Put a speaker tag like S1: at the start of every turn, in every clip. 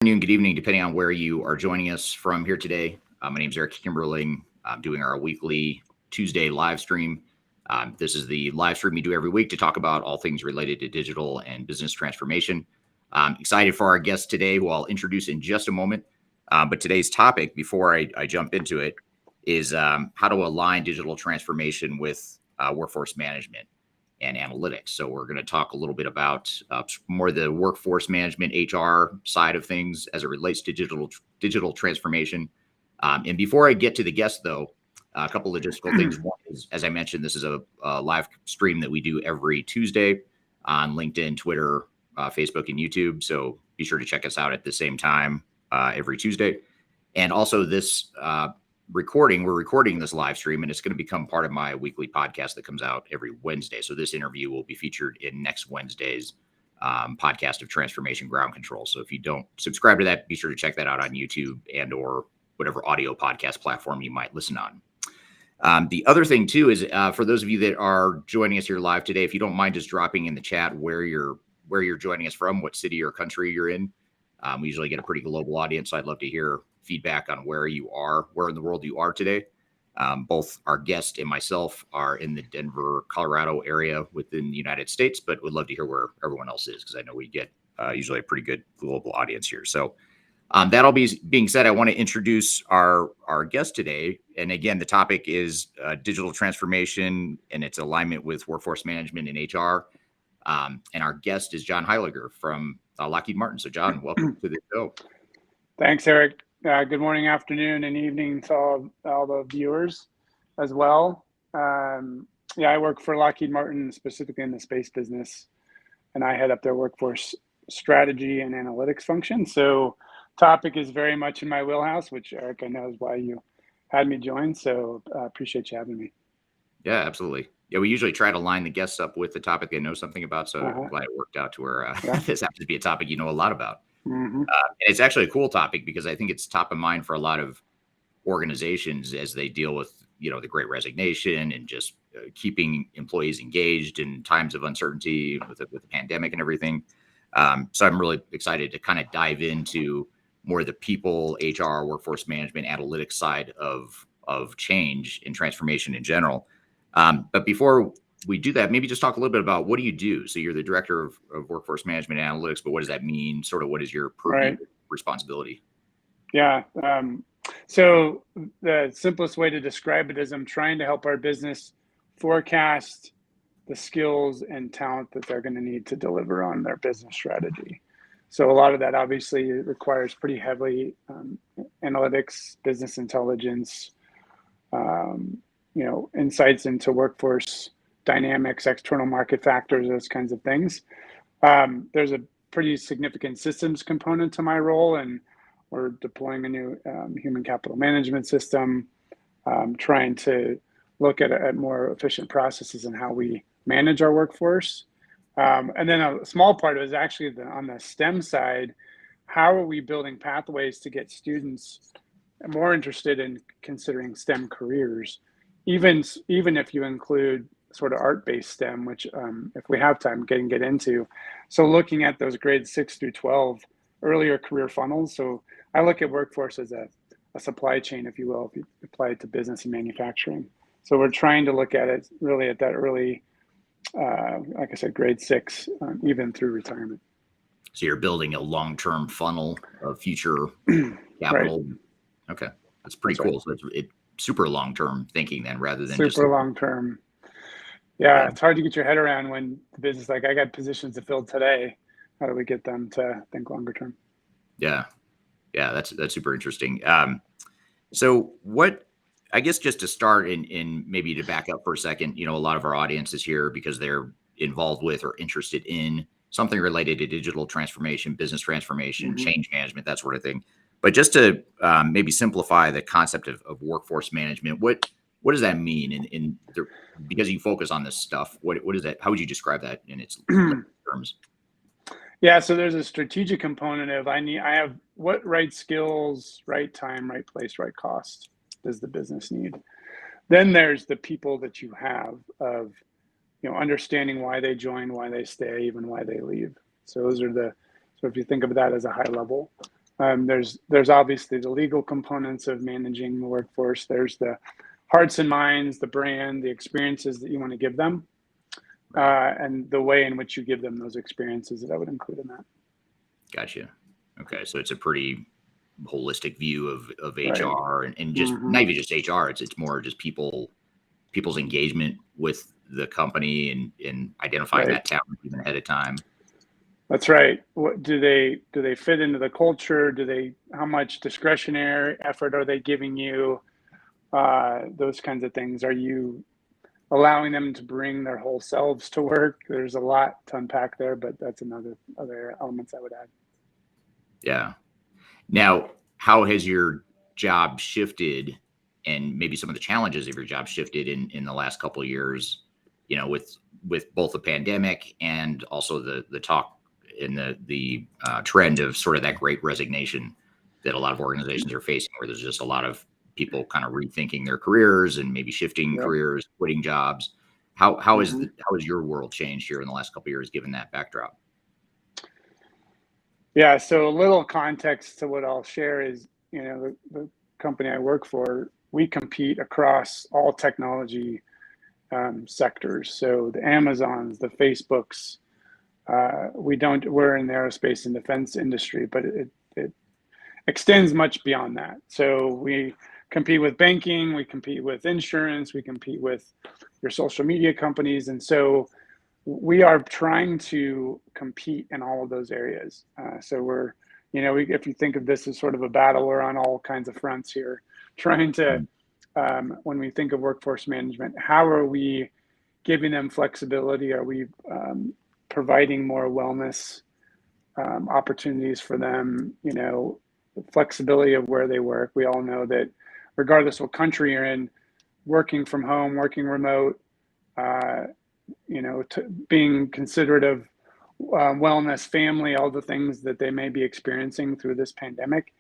S1: Afternoon, good evening, depending on where you are joining us from here today. My name is Eric Kimberling. I'm doing our weekly Tuesday live stream. This is the live stream we do every week to talk about all things related to digital and business transformation. I'm excited for our guest today, who I'll introduce in just a moment. But today's topic, before I jump into it, is how to align digital transformation with workforce management and analytics. So we're going to talk a little bit about more the workforce management HR side of things as it relates to digital transformation. And before I get to the guest, though, a couple logistical things. One is, as I mentioned, this is a live stream that we do every Tuesday on LinkedIn, Twitter, Facebook, and YouTube. So be sure to check us out at the same time every Tuesday. And also this we're recording this live stream, and it's going to become part of my weekly podcast that comes out every Wednesday. So this interview will be featured in next Wednesday's podcast of Transformation Ground Control. So if you don't subscribe to that, be sure to check that out on YouTube and or whatever audio podcast platform you might listen on. The other thing too is for those of you that are joining us here live today, if you don't mind just dropping in the chat where you're joining us from, what city or country you're in. We usually get a pretty global audience, so I'd love to hear feedback on where in the world you are today. Both our guest and myself are in the Denver, Colorado area within the United States, but would love to hear where everyone else is, because I know we get usually a pretty good global audience here. So that all being said, I want to introduce our guest today. And again, the topic is digital transformation and its alignment with workforce management and HR. And our guest is John Heyliger from Lockheed Martin. So John, welcome to the show.
S2: Thanks, Eric. Good morning, afternoon, and evening to all the viewers as well. I work for Lockheed Martin, specifically in the space business, and I head up their workforce strategy and analytics function. So topic is very much in my wheelhouse, which Eric, I know is why you had me join. So appreciate you having me.
S1: Yeah, absolutely. Yeah, we usually try to line the guests up with the topic they know something about. So I'm glad it worked out to where this happens to be a topic you know a lot about. Mm-hmm. And it's actually a cool topic because I think it's top of mind for a lot of organizations as they deal with, the Great Resignation and just keeping employees engaged in times of uncertainty with the pandemic and everything. So I'm really excited to kind of dive into more of the people, HR, workforce management, analytics side of change and transformation in general. But before we do that, maybe just talk a little bit about what do you do? So you're the director of workforce management and analytics, but what does that mean? Sort of what is your responsibility?
S2: Yeah. So the simplest way to describe it is I'm trying to help our business forecast the skills and talent that they're going to need to deliver on their business strategy. So a lot of that obviously requires pretty heavily analytics, business intelligence, insights into workforce dynamics, external market factors, those kinds of things. There's a pretty significant systems component to my role, and we're deploying a new human capital management system, trying to look at more efficient processes and how we manage our workforce. And then a small part of it is actually on the STEM side. How are we building pathways to get students more interested in considering STEM careers, even if you include sort of art-based STEM, which if we have time, get into. So looking at those grades 6 through 12 earlier career funnels. So I look at workforce as a supply chain, if you will, if you apply it to business and manufacturing. So we're trying to look at it really at that early, like I said, grade 6, even through retirement.
S1: So you're building a long-term funnel of future capital. Right. Okay, that's pretty cool. Right. So it's super long-term thinking then, rather than
S2: super long-term. Yeah, it's hard to get your head around when the business I got positions to fill today. How do we get them to think longer term?
S1: Yeah, that's super interesting. So what, I guess just to start and maybe to back up for a second, a lot of our audience is here because they're involved with or interested in something related to digital transformation, business transformation, change management, that sort of thing. But just to maybe simplify the concept of workforce management, what does that mean? Because you focus on this stuff, what is that? How would you describe that in its terms?
S2: Yeah, so there's a strategic component of I have what right skills, right time, right place, right cost does the business need. Then there's the people that you have of, understanding why they join, why they stay, even why they leave. So those are so if you think of that as a high level. There's obviously the legal components of managing the workforce. There's the hearts and minds, the brand, the experiences that you want to give them, and the way in which you give them those experiences that I would include in that.
S1: Gotcha. Okay, so it's a pretty holistic view of HR,
S2: right.
S1: and just not even just HR. It's more just people's engagement with the company and identifying that talent even ahead of time.
S2: That's right. What do they fit into the culture? How much discretionary effort are they giving you? Those kinds of things. Are you allowing them to bring their whole selves to work? There's a lot to unpack there, but that's other elements I would add.
S1: Yeah. Now, how has your job shifted, and maybe some of the challenges of your job shifted in the last couple of years, with both the pandemic and also the talk and the trend of sort of that great resignation that a lot of organizations are facing, where there's just a lot of people kind of rethinking their careers and maybe shifting careers, quitting jobs. How has your world changed here in the last couple of years, given that backdrop?
S2: Yeah, so a little context to what I'll share is, the company I work for, we compete across all technology sectors. So the Amazons, the Facebooks, we're in the aerospace and defense industry, but it extends much beyond that. So we compete with banking, we compete with insurance, we compete with your social media companies. And so we are trying to compete in all of those areas. So we're, if you think of this as sort of a battle, we're on all kinds of fronts here, trying to, when we think of workforce management, how are we giving them flexibility? Are we providing more wellness opportunities for them? Flexibility of where they work. We all know that regardless what country you're in, working from home, working remote, being considerate of wellness, family, all the things that they may be experiencing through this pandemic.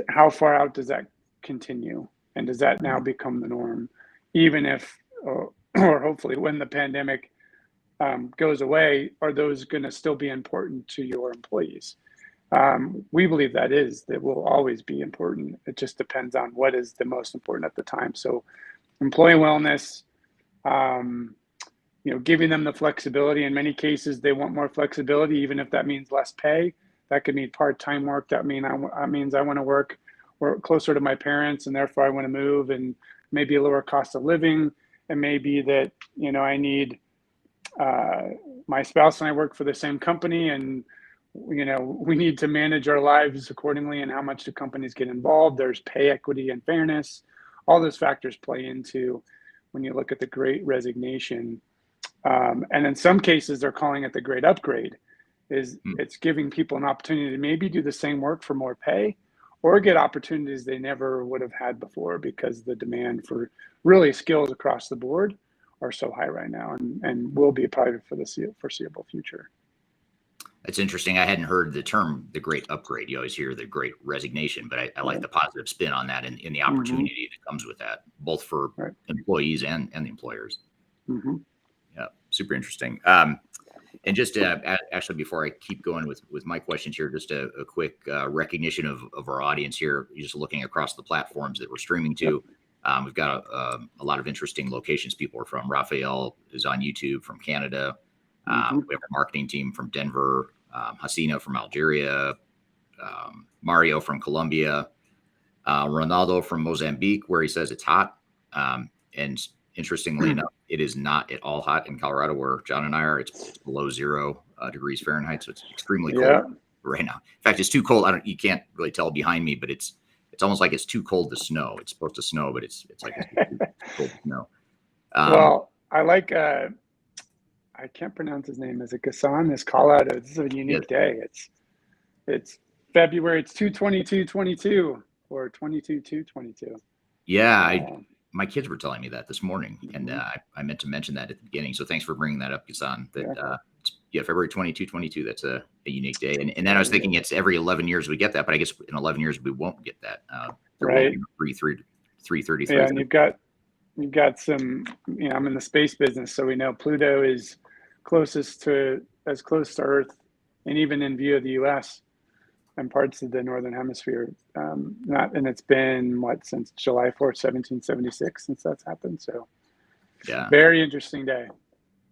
S2: How far out does that continue? And does that now become the norm? Even if, or hopefully when the pandemic goes away, are those going to still be important to your employees? We believe that will always be important. It just depends on what is the most important at the time. So employee wellness, giving them the flexibility. In many cases, they want more flexibility, even if that means less pay. That could mean part-time work. That means I want to work closer to my parents, and therefore I want to move, and maybe a lower cost of living. And maybe that, I need my spouse and I work for the same company, and we need to manage our lives accordingly, and how much do companies get involved. There's pay equity and fairness. All those factors play into when you look at the Great Resignation. And in some cases, they're calling it the Great Upgrade. It's giving people an opportunity to maybe do the same work for more pay, or get opportunities they never would have had before, because the demand for really skills across the board are so high right now, and will be probably for the foreseeable future.
S1: That's interesting. I hadn't heard the term the Great Upgrade. You always hear the Great Resignation, but I like the positive spin on that, and the opportunity that comes with that, both for employees and the employers. Yeah, super interesting. And just actually, before I keep going with my questions here, just a quick recognition of our audience here. Just looking across the platforms that we're streaming to, we've got a lot of interesting locations people are from. Raphael is on YouTube from Canada. We have a marketing team from Denver, Hasina from Algeria, Mario from Colombia, Ronaldo from Mozambique, where he says it's hot. And interestingly enough, it is not at all hot in Colorado, where John and I are. It's below 0 degrees Fahrenheit, so it's extremely cold right now. In fact, it's too cold. You can't really tell behind me, but it's almost like it's too cold to snow. It's supposed to snow, but it's like it's too cold to snow.
S2: Well, I like. I can't pronounce his name. Is it Gassan? It's Colorado. This is a unique day. It's February. It's 2/22/22 or 22/2/22.
S1: Yeah, my kids were telling me that this morning, and I meant to mention that at the beginning. So thanks for bringing that up, Gassan. That February 22/22. That's a unique day. And then I was thinking it's every 11 years we get that, but I guess in 11 years we won't get that.
S2: Right.
S1: 333.
S2: Yeah, and you've got some. I'm in the space business, so we know Pluto is as close to Earth, and even in view of the U.S., in parts of the Northern Hemisphere. And it's been since July 4th, 1776, since that's happened. So
S1: Yeah,
S2: very interesting day.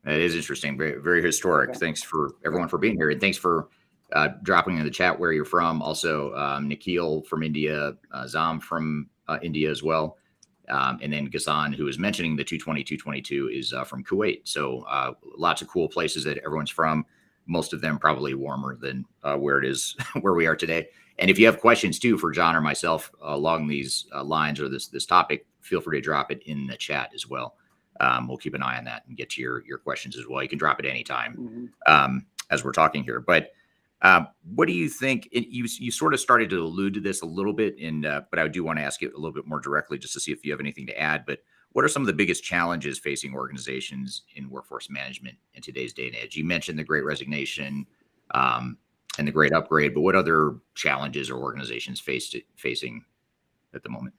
S1: it is interesting. Very, very historic.
S2: Yeah.
S1: Thanks for everyone for being here. And thanks for dropping in the chat where you're from. Also, Nikhil from India, Zam from India as well. And then Ghassan, who is mentioning the 222 is from Kuwait. So lots of cool places that everyone's from. Most of them probably warmer than where it is, where we are today. And if you have questions too for John or myself along these lines or this topic, feel free to drop it in the chat as well. We'll keep an eye on that and get to your questions as well. You can drop it anytime as we're talking here. But what do you think? You sort of started to allude to this a little bit, but I do want to ask you a little bit more directly just to see if you have anything to add. But what are some of the biggest challenges facing organizations in workforce management in today's day and age? You mentioned the Great Resignation and the Great Upgrade, but what other challenges are organizations facing at the moment?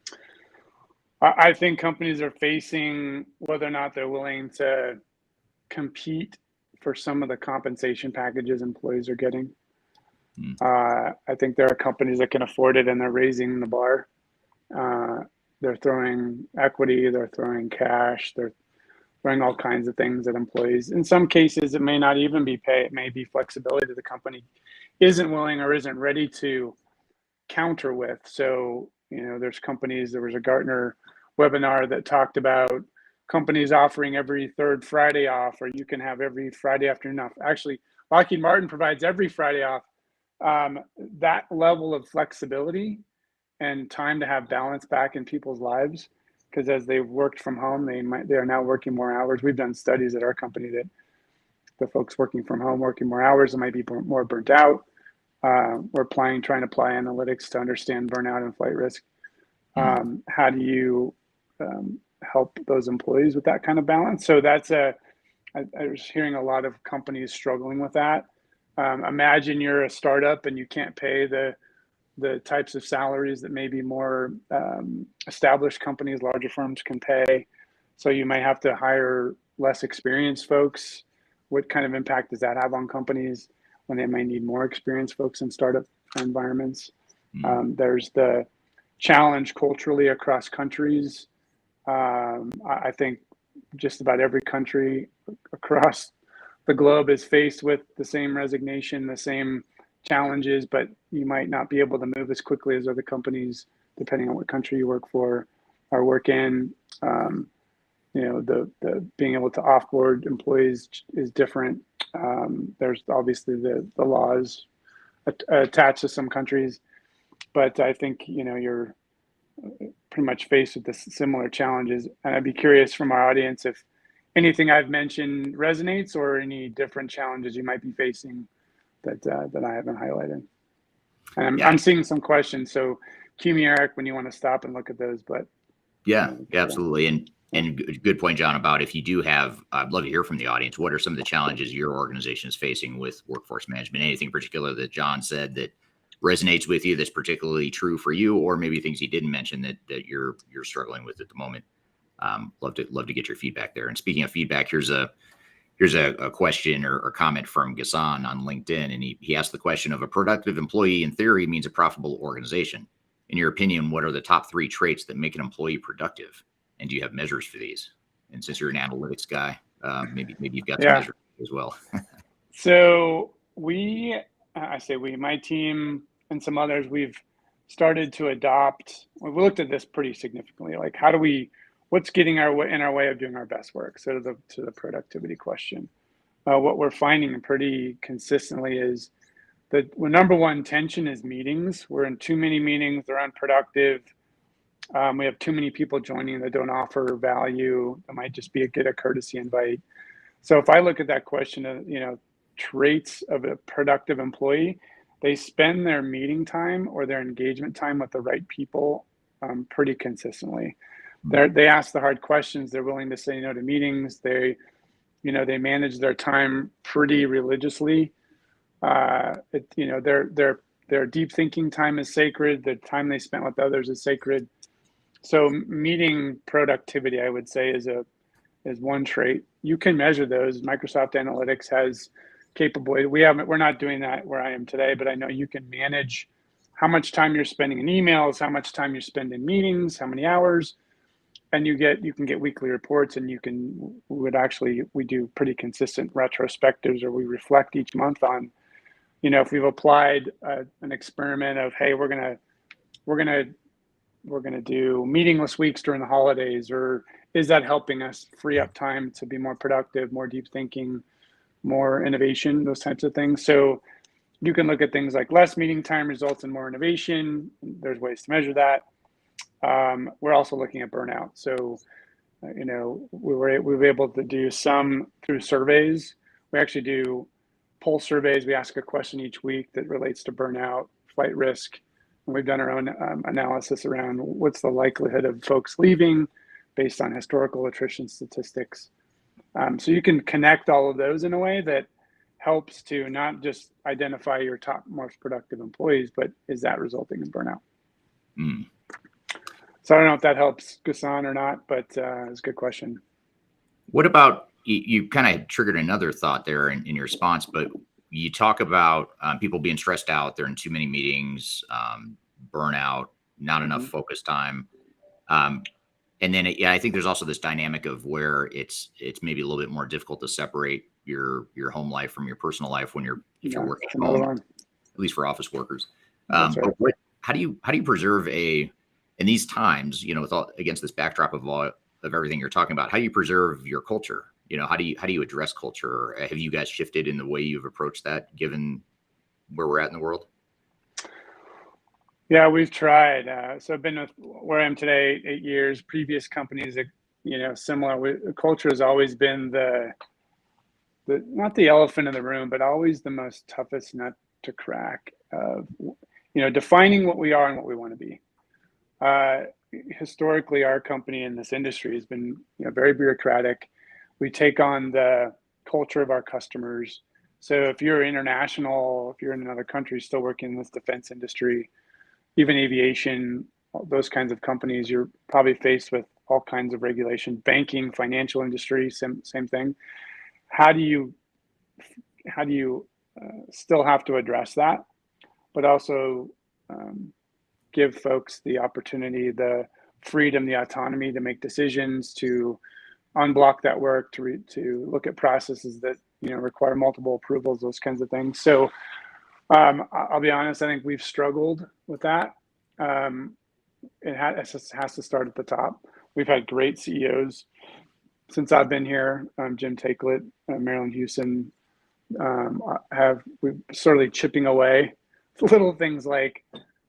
S2: I think companies are facing whether or not they're willing to compete for some of the compensation packages employees are getting. I think there are companies that can afford it and they're raising the bar. They're throwing equity, they're throwing cash, they're throwing all kinds of things at employees. In some cases, it may not even be pay, it may be flexibility that the company isn't willing or isn't ready to counter with. So, there's companies, there was a Gartner webinar that talked about companies offering every third Friday off, or you can have every Friday afternoon off. Actually, Lockheed Martin provides every Friday off. That level of flexibility and time to have balance back in people's lives, because as they've worked from home, they are now working more hours. We've done studies at our company that the folks working from home, working more hours, might be more burnt out. We're trying to apply analytics to understand burnout and flight risk. How do you help those employees with that kind of balance? So I was hearing a lot of companies struggling with that. Imagine you're a startup and you can't pay the types of salaries that maybe more established companies, larger firms can pay. So you might have to hire less experienced folks. What kind of impact does that have on companies when they might need more experienced folks in startup environments? There's the challenge culturally across countries. I think just about every country across the globe is faced with the same resignation, the same challenges, but you might not be able to move as quickly as other companies, depending on what country you work for or work in. The being able to offboard employees is different. There's obviously the laws attached to some countries, but I think you're pretty much faced with the similar challenges. And I'd be curious from our audience if anything I've mentioned resonates or any different challenges you might be facing that I haven't highlighted. And I'm seeing some questions, so cue me, Eric, when you want to stop and look at those. But
S1: absolutely. And good point, John, about if you do have, I'd love to hear from the audience. What are some of the challenges your organization is facing with workforce management? Anything particular that John said that resonates with you that's particularly true for you, or maybe things he didn't mention that you're struggling with at the moment? Love to get your feedback there. And speaking of feedback, here's a question or comment from Ghassan on LinkedIn, and he asked the question of: a productive employee in theory means a profitable organization. In your opinion, what are the top 3 traits that make an employee productive? And do you have measures for these? And since you're an analytics guy, maybe you've got some measures as well.
S2: So my team and some others, we've started to adopt. We looked at this pretty significantly. Like, what's getting in our way of doing our best work? So to the productivity question, what we're finding pretty consistently is that number one tension is meetings. We're in too many meetings. They're unproductive. We have too many people joining that don't offer value. It might just get a courtesy invite. So if I look at that question of, traits of a productive employee, they spend their meeting time or their engagement time with the right people pretty consistently. They ask the hard questions. They're willing to say no to meetings. They manage their time pretty religiously. Their deep thinking time is sacred. The time they spent with others is sacred. So meeting productivity, I would say, is one trait. You can measure those. Microsoft Analytics has capability. We're not doing that where I am today, but I know you can manage how much time you're spending in emails, how much time you spend in meetings, how many hours, and you can get weekly reports, and we do pretty consistent retrospectives, or we reflect each month on, if we've applied an experiment of, hey, we're gonna do meetingless weeks during the holidays, or is that helping us free up time to be more productive, more deep thinking, more innovation, those types of things. So you can look at things like less meeting time results in more innovation. There's ways to measure that. We're also looking at burnout. So, we were able to do some through surveys. We actually do pulse surveys. We ask a question each week that relates to burnout, flight risk. And we've done our own analysis around what's the likelihood of folks leaving based on historical attrition statistics. So you can connect all of those in a way that helps to not just identify your top most productive employees, but is that resulting in burnout?
S1: Mm.
S2: So I don't know if that helps Ghassan or not, but it's a good question.
S1: What about, you kind of triggered another thought there in your response, but you talk about people being stressed out, they're in too many meetings, burnout, not enough focus time. And then, I think there's also this dynamic of where it's maybe a little bit more difficult to separate your home life from your personal life when if you're working at home, at least for office workers.
S2: Right.
S1: But how do you preserve in these times, against this backdrop of everything you're talking about, how do you preserve your culture? How do you address culture? Have you guys shifted in the way you've approached that, given where we're at in the world?
S2: Yeah, we've tried. So I've been with where I am today 8 years. Previous companies, similar. Culture has always been the not the elephant in the room, but always the most toughest nut to crack. Defining what we are and what we want to be. Historically, our company in this industry has been very bureaucratic. We take on the culture of our customers. So if you're international, if you're in another country still working in this defense industry, even aviation, those kinds of companies, you're probably faced with all kinds of regulation. Banking, financial industry, same thing. How do you still have to address that, but also give folks the opportunity, the freedom, the autonomy to make decisions, to unblock that work, to look at processes that require multiple approvals, those kinds of things. So I'll be honest, I think we've struggled with that. It has to start at the top. We've had great CEOs since I've been here. Jim Takelet, Marilyn Houston, we're sort of chipping away. Little things like,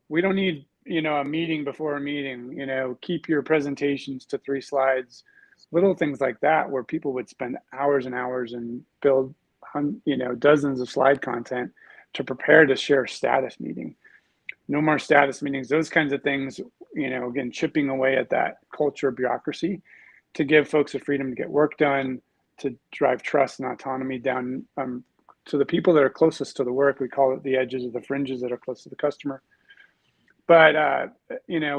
S2: we don't need a meeting before a meeting, keep your presentations to 3 slides. Little things like that, where people would spend hours and hours and build dozens of slide content to prepare to share a status meeting. No more status meetings, those kinds of things, again, chipping away at that culture of bureaucracy to give folks the freedom to get work done, to drive trust and autonomy down to the people that are closest to the work. We call it the edges or the fringes that are close to the customer. But,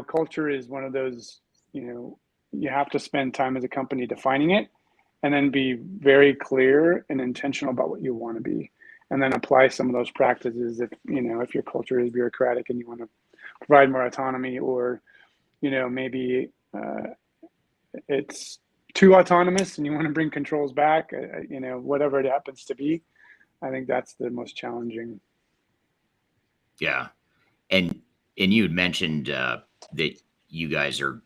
S2: culture is one of those, you have to spend time as a company defining it, and then be very clear and intentional about what you want to be, and then apply some of those practices if your culture is bureaucratic and you want to provide more autonomy, or maybe it's too autonomous and you want to bring controls back, whatever it happens to be. I think that's the most challenging.
S1: Yeah. And you had mentioned that you guys are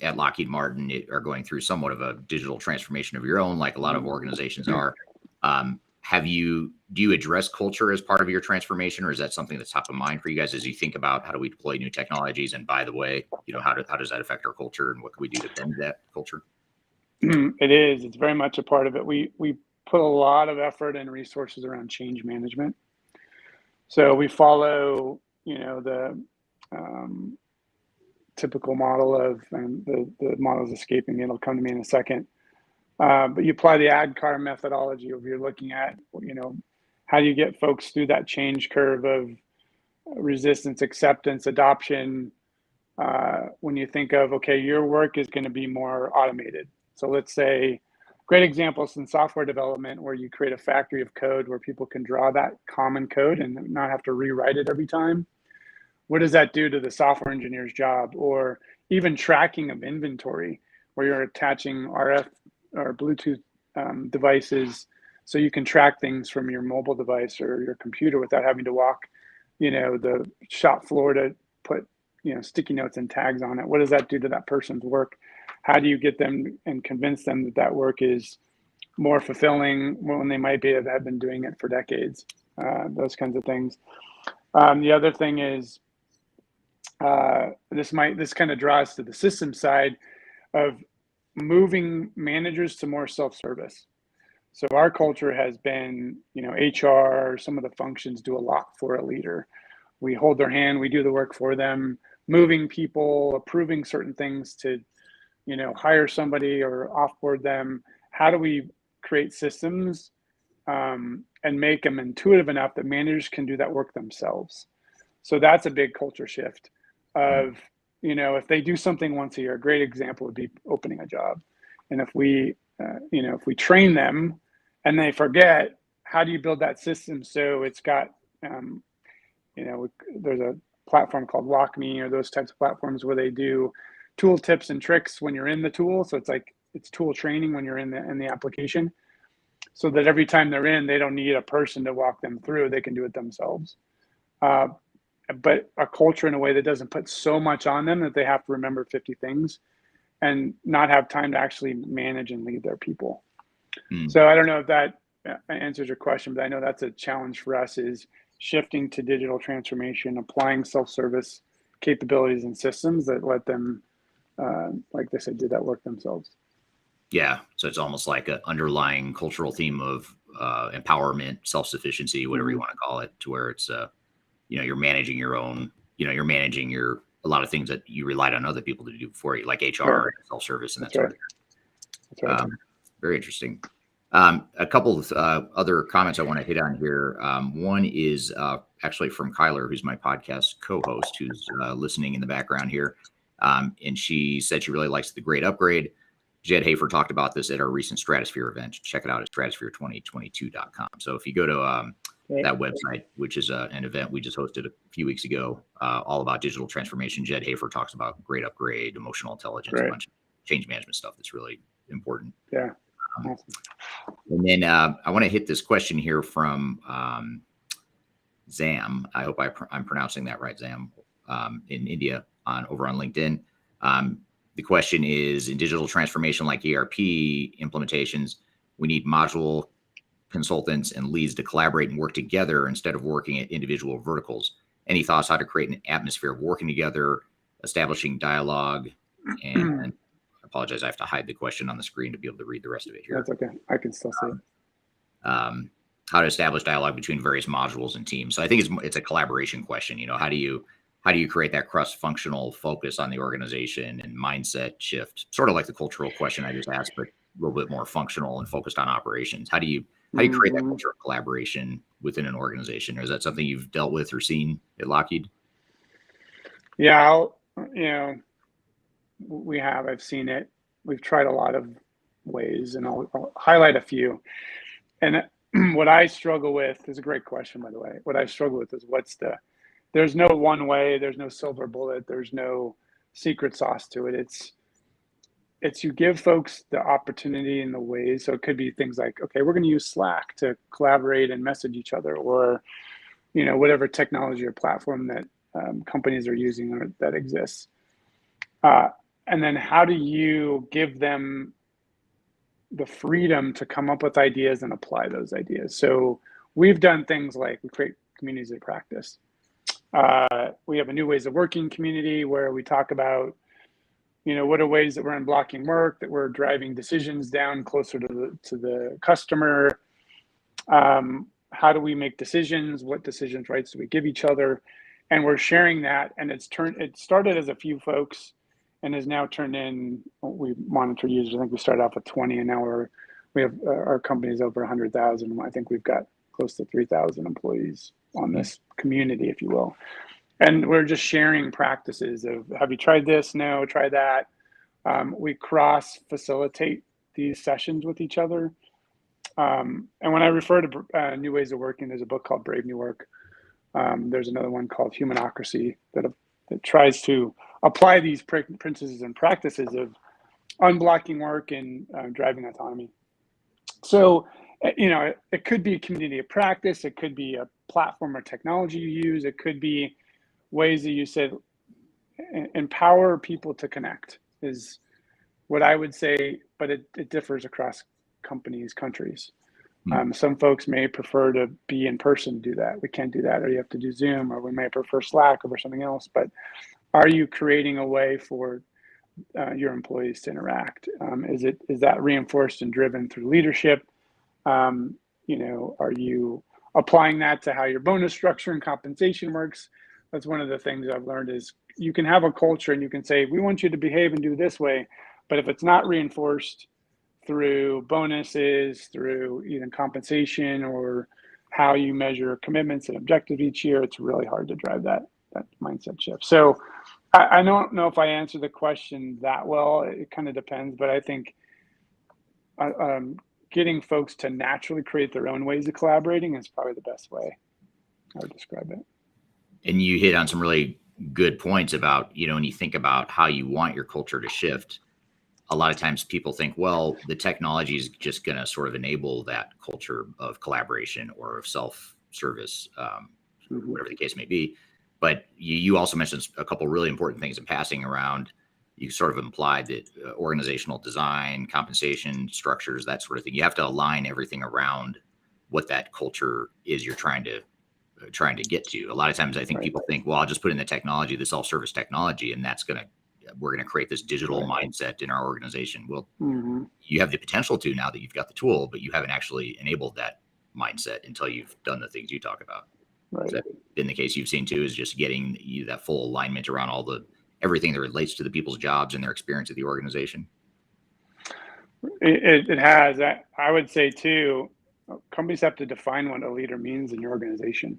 S1: at Lockheed Martin are going through somewhat of a digital transformation of your own, like a lot of organizations are. Do you address culture as part of your transformation, or is that something that's top of mind for you guys as you think about how do we deploy new technologies? And by the way, how does that affect our culture, and what can we do to bend that culture?
S2: It is. It's very much a part of it. We put a lot of effort and resources around change management. So we follow, the typical model of, and the model is escaping me, it'll come to me in a second. But you apply the ADKAR methodology, where you're looking at, how do you get folks through that change curve of resistance, acceptance, adoption, when you think of, okay, your work is going to be more automated. So let's say, great examples in software development, where you create a factory of code where people can draw that common code and not have to rewrite it every time. what does that do to the software engineer's job? Or even tracking of inventory, where you're attaching RF or Bluetooth devices so you can track things from your mobile device or your computer without having to walk, the shop floor to put, sticky notes and tags on it. What does that do to that person's work? How do you get them and convince them that that work is more fulfilling when they might have been doing it for decades? Those kinds of things. The other thing is, this kind of draws to the system side of moving managers to more self-service. So our culture has been, HR, some of the functions do a lot for a leader. We hold their hand, we do the work for them, moving people, approving certain things to, hire somebody or offboard them. How do we create systems and make them intuitive enough that managers can do that work themselves? So that's a big culture shift of, if they do something once a year. A great example would be opening a job. And if we train them and they forget, how do you build that system so it's got, there's a platform called WalkMe or those types of platforms where they do tool tips and tricks when you're in the tool. So it's tool training when you're in the application, so that every time they're in, they don't need a person to walk them through. They can do it themselves. But a culture in a way that doesn't put so much on them that they have to remember 50 things and not have time to actually manage and lead their people. So I don't know if that answers your question, but I know that's a challenge for us, is shifting to digital transformation, applying self-service capabilities and systems that let them, like they said, do that work themselves.
S1: Yeah. So it's almost like an underlying cultural theme of empowerment, self-sufficiency, whatever you want to call it, to where it's, you're managing your own, you're managing a lot of things that you relied on other people to do for you, like HR, and self-service, and that sort of thing. That's right. Very interesting. A couple of other comments I want to hit on here. One is actually from Kyler, who's my podcast co-host, who's listening in the background here. And she said she really likes the Great Upgrade. Jed Hafer talked about this at our recent Stratosphere event. Check it out at stratosphere2022.com. So if you go to that website, which is an event we just hosted a few weeks ago, all about digital transformation, Jed Hafer talks about Great Upgrade, emotional intelligence, a bunch of change management stuff that's really important.
S2: Yeah.
S1: And then I want to hit this question here from Zam. I hope I'm pronouncing that right, Zam, in India over on LinkedIn. The question is, in digital transformation like ERP implementations, we need module consultants and leads to collaborate and work together instead of working at individual verticals. Any thoughts how to create an atmosphere of working together, establishing dialogue? And I apologize, I have to hide the question on the screen to be able to read the rest of it here.
S2: That's okay. I can still see it.
S1: How to establish dialogue between various modules and teams. So I think it's a collaboration question. How do you create that cross-functional focus on the organization and mindset shift? Sort of like the cultural question I just asked, but a little bit more functional and focused on operations. How do you create that culture of collaboration within an organization? Or is that something you've dealt with or seen at Lockheed?
S2: Yeah, I've seen it. We've tried a lot of ways, and I'll highlight a few. And what I struggle with is a great question, by the way. What I struggle with is there's no one way, there's no silver bullet, there's no secret sauce to it. It's you give folks the opportunity and the ways. So it could be things like, okay, we're going to use Slack to collaborate and message each other, or, whatever technology or platform that companies are using or that exists. And then how do you give them the freedom to come up with ideas and apply those ideas? So we've done things like we create communities of practice. We have a new ways of working community where we talk about, what are ways that we're unblocking work, that we're driving decisions down closer to the customer. How do we make decisions? What decisions rights do we give each other? And we're sharing that. And it started as a few folks and has now turned in, we monitor users. I think we started off with 20, and now we have our company's over 100,000. I think we've got close to 3,000 employees on this community, if you will. And we're just sharing practices of, have you tried this? No, try that. We cross-facilitate these sessions with each other. And when I refer to new ways of working, there's a book called Brave New Work, There's another one called Humanocracy that tries to apply these principles and practices of unblocking work and driving autonomy. So, it could be a community of practice. It could be a platform or technology you use. It could be ways that you said empower people to connect is what I would say, but it differs across companies, countries. Some folks may prefer to be in person to do that. We can't do that, or you have to do Zoom, or we may prefer Slack over something else. But are you creating a way for your employees to interact? Is that reinforced and driven through leadership? Are you applying that to how your bonus structure and compensation works? That's one of the things I've learned is you can have a culture and you can say, we want you to behave and do this way. But if it's not reinforced through bonuses, through even compensation, or how you measure commitments and objectives each year, it's really hard to drive that mindset shift. So I don't know if I answered the question that well. It kind of depends, but I think getting folks to naturally create their own ways of collaborating is probably the best way I would describe it.
S1: And you hit on some really good points about, when you think about how you want your culture to shift, a lot of times people think, well, the technology is just going to sort of enable that culture of collaboration or of self-service, whatever the case may be. But you also mentioned a couple really important things in passing around. You sort of implied that organizational design, compensation structures, that sort of thing. You have to align everything around what that culture is you're trying to get to. A lot of times I think people think, well, I'll just put in the technology, the self-service technology, and we're going to create this digital mindset in our organization. Well, you have the potential to now that you've got the tool, but you haven't actually enabled that mindset until you've done the things you talk about.
S2: Right.
S1: Has that been the case you've seen too, is just getting that full alignment around everything that relates to the people's jobs and their experience at the organization?
S2: It has. I would say too, companies have to define what a leader means in your organization.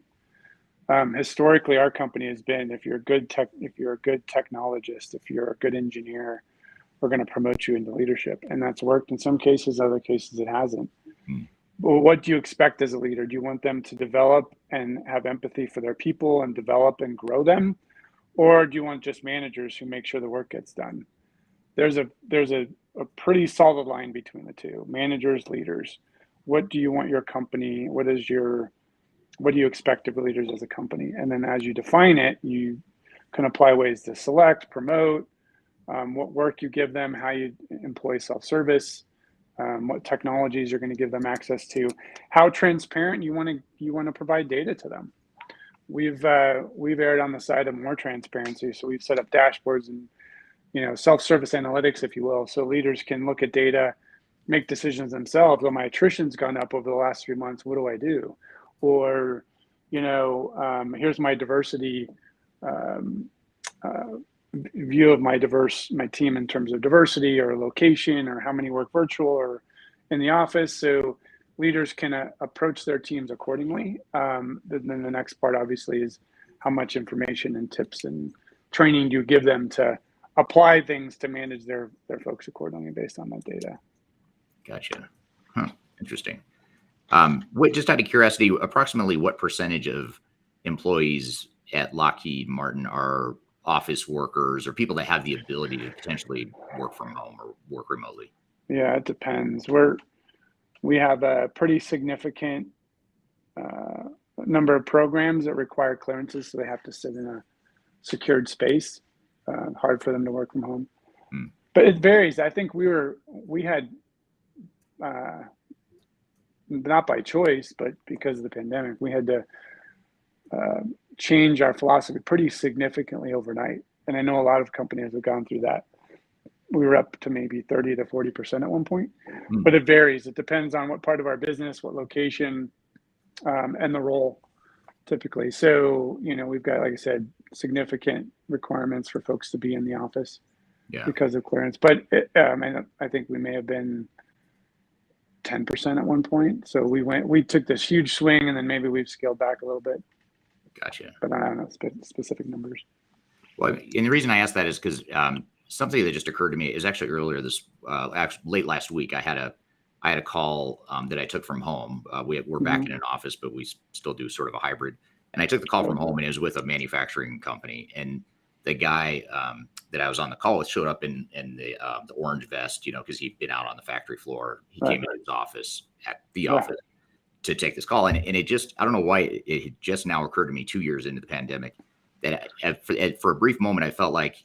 S2: Historically, our company has been, if you're a good technologist, if you're a good engineer, we're going to promote you into leadership. And that's worked in some cases, other cases it hasn't. Well, what do you expect as a leader? Do you want them to develop and have empathy for their people and develop and grow them? Or do you want just managers who make sure the work gets done? There's a pretty solid line between the two. Managers, leaders. What do you want your company? What do you expect of leaders as a company? And then as you define it, you can apply ways to select, promote, what work you give them, how you employ self-service, what technologies you're going to give them access to, how transparent you want to provide data to them. We've erred on the side of more transparency, so we've set up dashboards and self-service analytics, if you will, so leaders can look at data, make decisions themselves. Well, my attrition's gone up over the last 3 months. What do I do? Or, here's my diversity view of my team in terms of diversity or location or how many work virtual or in the office. So leaders can approach their teams accordingly. Then the next part, obviously, is how much information and tips and training do you give them to apply things to manage their folks accordingly based on that data.
S1: Gotcha. Interesting. Just out of curiosity, approximately what percentage of employees at Lockheed Martin are office workers or people that have the ability to potentially work from home or work remotely?
S2: Yeah, it depends. We have a pretty significant number of programs that require clearances, so they have to sit in a secured space. Hard for them to work from home. But it varies. I think we had not by choice, but because of the pandemic, we had to change our philosophy pretty significantly overnight. And I know a lot of companies have gone through that. We were up to maybe 30 to 40% at one point, but it varies. It depends on what part of our business, what location, and the role typically. So, we've got, like I said, significant requirements for folks to be in the office because of clearance. But I think we may have been 10% at one point. So we took this huge swing, and then maybe we've scaled back a little bit.
S1: Gotcha.
S2: But I don't know specific numbers.
S1: Well, and the reason I asked that is because something that just occurred to me is actually earlier late last week. I had a call that I took from home. We're back in an office, but we still do sort of a hybrid. And I took the call from home, and it was with a manufacturing company. And the guy that I was on the call with showed up in the orange vest, because he'd been out on the factory floor. He came into his office office to take this call. And it just, I don't know why it just now occurred to me 2 years into the pandemic that for a brief moment, I felt like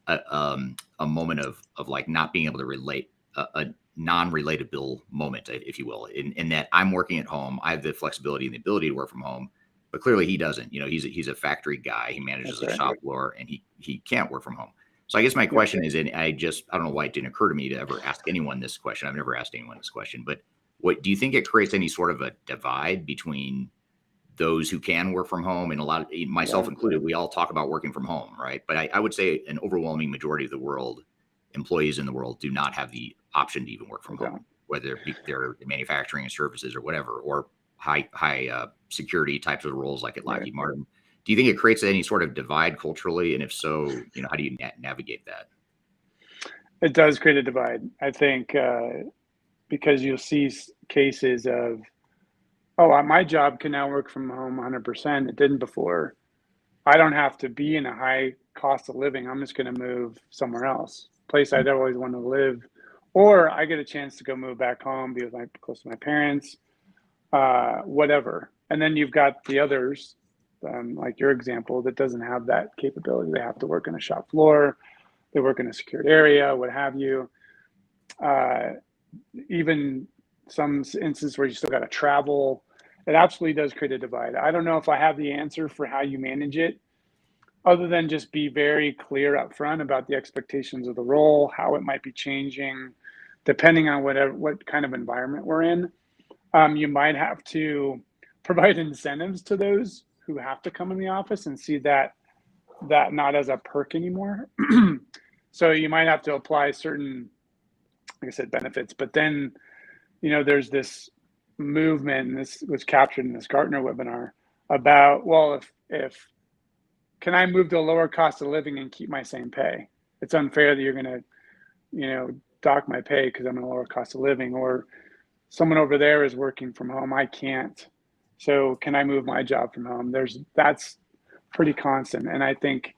S1: a moment of like not being able to relate, a non-relatable moment, if you will, in that I'm working at home. I have the flexibility and the ability to work from home, but clearly he doesn't. He's a factory guy. He manages a shop floor, and he can't work from home. So I guess my question is, and I don't know why it didn't occur to me to ever ask anyone this question. I've never asked anyone this question, but what do you think it creates any sort of a divide between those who can work from home, and a lot of, myself included, we all talk about working from home, right? But I would say an overwhelming majority of the world, employees in the world, do not have the option to even work from home, whether they're manufacturing and services or whatever, or high security types of roles like at Lockheed Martin. Do you think it creates any sort of divide culturally? And if so, how do you navigate that?
S2: It does create a divide, I think, because you'll see cases of, my job can now work from home 100%. It didn't before. I don't have to be in a high cost of living. I'm just going to move somewhere else, place I'd always want to live, or I get a chance to go move back home, be close to my parents, whatever. And then you've got the others, like your example, that doesn't have that capability. They have to work on a shop floor, they work in a secured area, what have you. Even some instances where you still got to travel, it absolutely does create a divide. I don't know if I have the answer for how you manage it, other than just be very clear up front about the expectations of the role, how it might be changing, depending on what kind of environment we're in. You might have to provide incentives to those who have to come in the office and see that not as a perk anymore. So you might have to apply certain, like I said, benefits, but then, there's this movement, and this was captured in this Gartner webinar about, well, if can I move to a lower cost of living and keep my same pay? It's unfair that you're going to, dock my pay because I'm in a lower cost of living, or someone over there is working from home. I can't. So can I move my job from home? That's pretty constant. And I think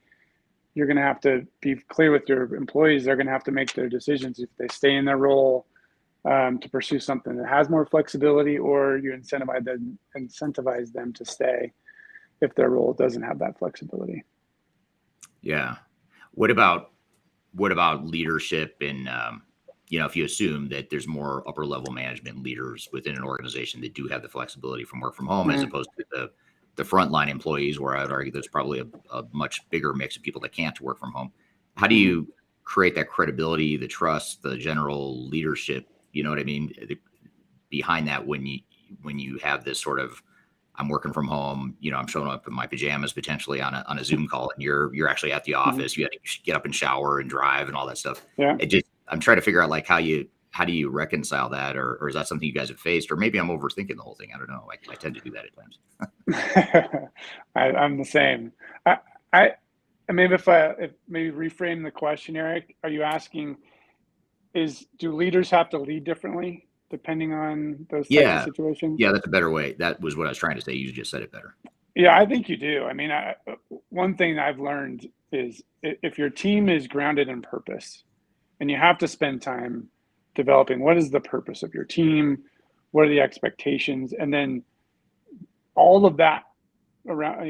S2: you're going to have to be clear with your employees. They're going to have to make their decisions if they stay in their role to pursue something that has more flexibility, or you incentivize them to stay if their role doesn't have that flexibility.
S1: Yeah. What about leadership and, if you assume that there's more upper level management leaders within an organization that do have the flexibility from work from home, as opposed to the frontline employees, where I would argue there's probably a much bigger mix of people that can't work from home. How do you create that credibility, the trust, the general leadership, behind that when you have this sort of, I'm working from home, I'm showing up in my pajamas potentially on a Zoom call, and you're actually at the office. You had to get up and shower and drive and all that stuff.
S2: Yeah.
S1: I'm trying to figure out like how do you reconcile that, or is that something you guys have faced, or maybe I'm overthinking the whole thing. I don't know. I tend to do that at
S2: times. I'm the same. I maybe if maybe reframe the question, Eric, are you asking, do leaders have to lead differently depending on those types of situations?
S1: Yeah, that's a better way. That was what I was trying to say. You just said it better.
S2: Yeah, I think you do. I mean, one thing I've learned is if your team is grounded in purpose, and you have to spend time developing what is the purpose of your team, what are the expectations, and then all of that around,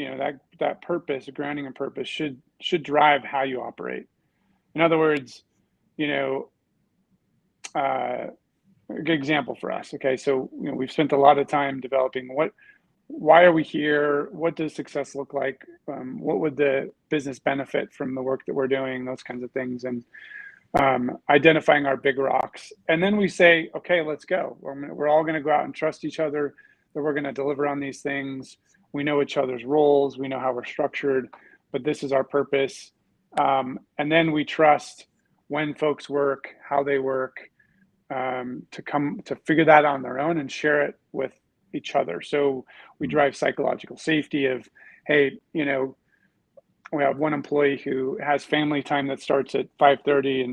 S2: that purpose, grounding and purpose should drive how you operate. In other words, a good example for us. Okay, so we've spent a lot of time developing why are we here? What does success look like? What would the business benefit from the work that we're doing? Those kinds of things, and identifying our big rocks. And then we say, okay, let's go. We're all going to go out and trust each other that we're going to deliver on these things. We know each other's roles. We know how we're structured, but this is our purpose. And then we trust when folks work, how they work, to figure that out on their own and share it with each other. So we drive psychological safety of, hey, we have one employee who has family time that starts at 5:30,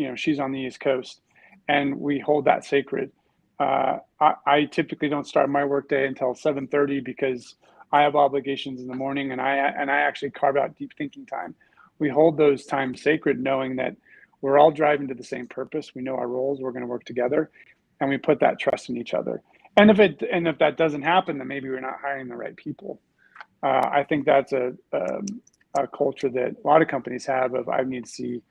S2: and she's on the East Coast, and we hold that sacred. I typically don't start my workday until 7:30 because I have obligations in the morning, and I actually carve out deep thinking time. We hold those times sacred, knowing that we're all driving to the same purpose. We know our roles. We're going to work together, and we put that trust in each other. And if that doesn't happen, then maybe we're not hiring the right people. I think that's a culture that a lot of companies have. Of I need to see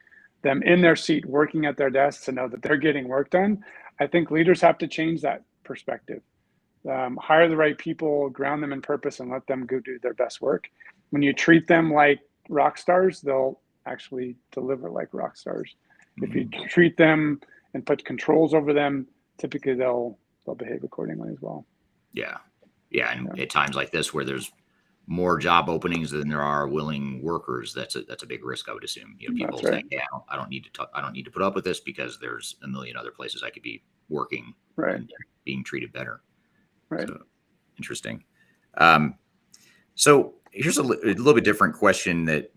S2: them in their seat, working at their desks, to know that they're getting work done. I think leaders have to change that perspective. Hire the right people, ground them in purpose, and let them go do their best work. When you treat them like rock stars, they'll actually deliver like rock stars. If you treat them and put controls over them, typically they'll behave accordingly as well.
S1: Yeah. And at times like this, where there's more job openings than there are willing workers, that's a big risk, I would assume. People
S2: That's right.
S1: saying, "Yeah, I don't need to put up with this because there's a million other places I could be working and being treated better."
S2: Right.
S1: So, interesting. So here's a little bit different question that